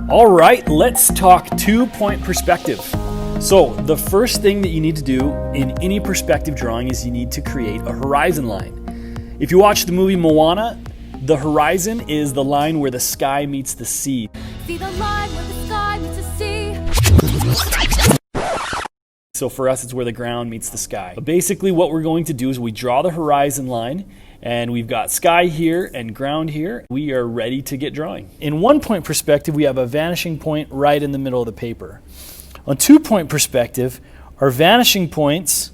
All right, let's talk 2-point perspective. So the first thing that you need to do in any perspective drawing is you need to create a horizon line. If you watch the movie Moana, the horizon is the line where the sky meets the sea. See the line where the sky meets the sea. So for us, it's where the ground meets the sky. But basically what we're going to do is we draw the horizon line, and we've got sky here and ground here. We are ready to get drawing. In 1-point perspective, we have a vanishing point right in the middle of the paper. On 2-point perspective, our vanishing points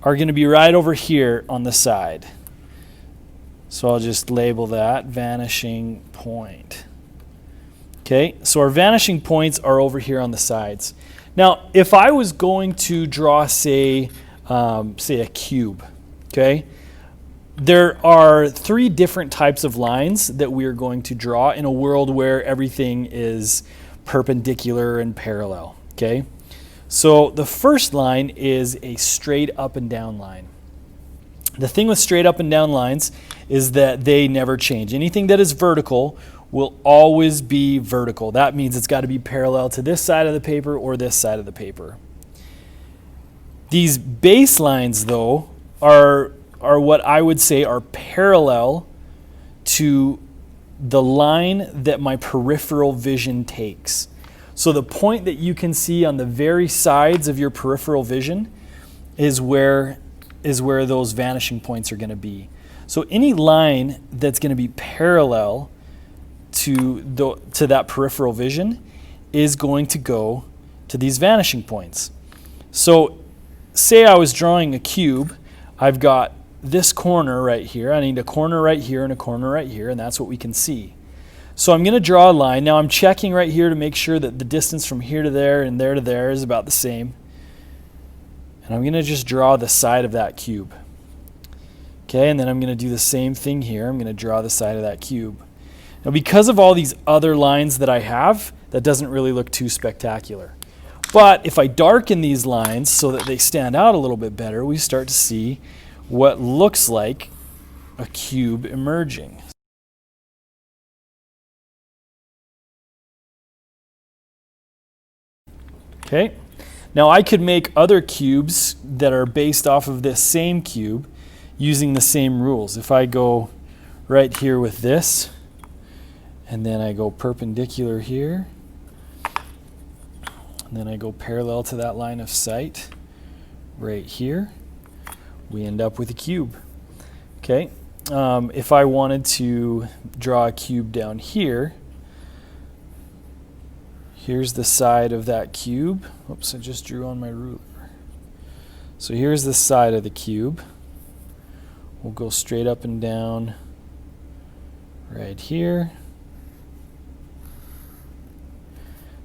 are going to be right over here on the side. So I'll just label that vanishing point. Okay, so our vanishing points are over here on the sides. Now, if I was going to draw, say a cube, okay, there are 3 different types of lines that we are going to draw in a world where everything is perpendicular and parallel, okay? So the first line is a straight up and down line. The thing with straight up and down lines is that they never change. Anything that is vertical will always be vertical. That means it's got to be parallel to this side of the paper or this side of the paper. These baselines, though, are what I would say are parallel to the line that my peripheral vision takes. So the point that you can see on the very sides of your peripheral vision is where those vanishing points are going to be. So any line that's going to be parallel to that peripheral vision is going to go to these vanishing points. So say I was drawing a cube, I've got this corner right here. I need a corner right here and a corner right here, and that's what we can see. So I'm going to draw a line. Now I'm checking right here to make sure that the distance from here to there and there to there is about the same. And I'm going to just draw the side of that cube. Okay, and then I'm going to do the same thing here. I'm going to draw the side of that cube. Now because of all these other lines that I have, that doesn't really look too spectacular. But if I darken these lines so that they stand out a little bit better, we start to see what looks like a cube emerging. Okay, now I could make other cubes that are based off of this same cube using the same rules. If I go right here with this, and then I go perpendicular here, and then I go parallel to that line of sight right here, we end up with a cube. Okay, if I wanted to draw a cube down here, here's the side of that cube. Oops, I just drew on my ruler. So here's the side of the cube. We'll go straight up and down right here.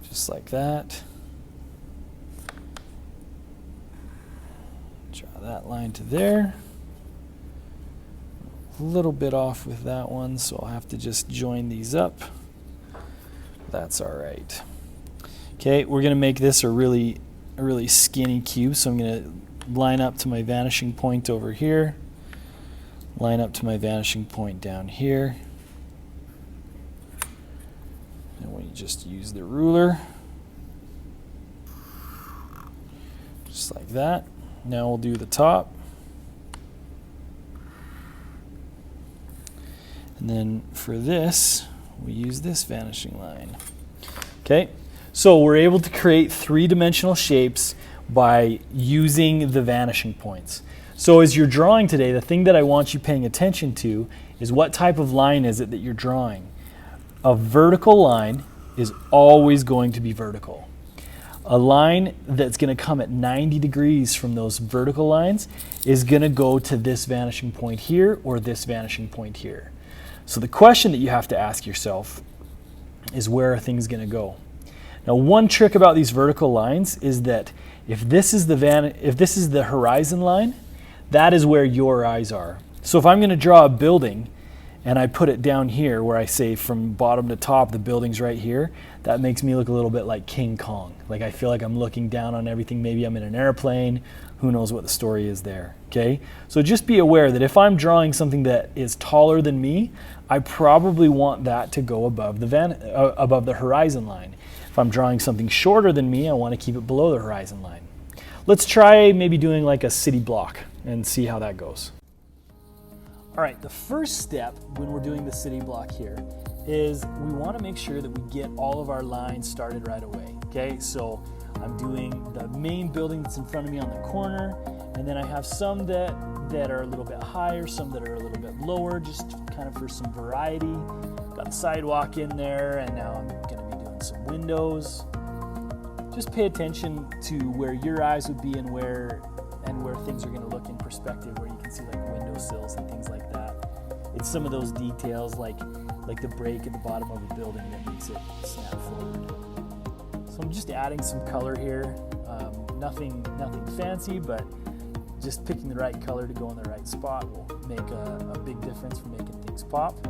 Just like that. Draw that line to there. A little bit off with that one, so I'll have to just join these up. That's all right. Okay, we're going to make this a really skinny cube, so I'm going to line up to my vanishing point over here, line up to my vanishing point down here, and we just use the ruler, just like that. Now we'll do the top, and then for this, we use this vanishing line. Okay. So we're able to create 3-dimensional shapes by using the vanishing points. So as you're drawing today, the thing that I want you paying attention to is what type of line is it that you're drawing. A vertical line is always going to be vertical. A line that's going to come at 90 degrees from those vertical lines is going to go to this vanishing point here or this vanishing point here. So the question that you have to ask yourself is, where are things going to go? Now, one trick about these vertical lines is that if this is the horizon line, that is where your eyes are. So if I'm going to draw a building and I put it down here where I say from bottom to top, the building's right here, that makes me look a little bit like King Kong. Like I feel like I'm looking down on everything. Maybe I'm in an airplane. Who knows what the story is there, okay? So just be aware that if I'm drawing something that is taller than me, I probably want that to go above the horizon line. If I'm drawing something shorter than me, I want to keep it below the horizon line. Let's try maybe doing like a city block and see how that goes. All right, the first step when we're doing the city block here is we want to make sure that we get all of our lines started right away, okay? So I'm doing the main building that's in front of me on the corner, and then I have some that are a little bit higher, some that are a little bit lower, just kind of for some variety. Got the sidewalk in there, and now I'm going to be doing some windows. Just pay attention to where your eyes would be and where things are going to look in perspective, where you can see like windowsills and things like that. It's some of those details like the break at the bottom of a building that makes it snap forward. So I'm just adding some color here. Nothing fancy, but just picking the right color to go in the right spot will make a big difference for making things pop.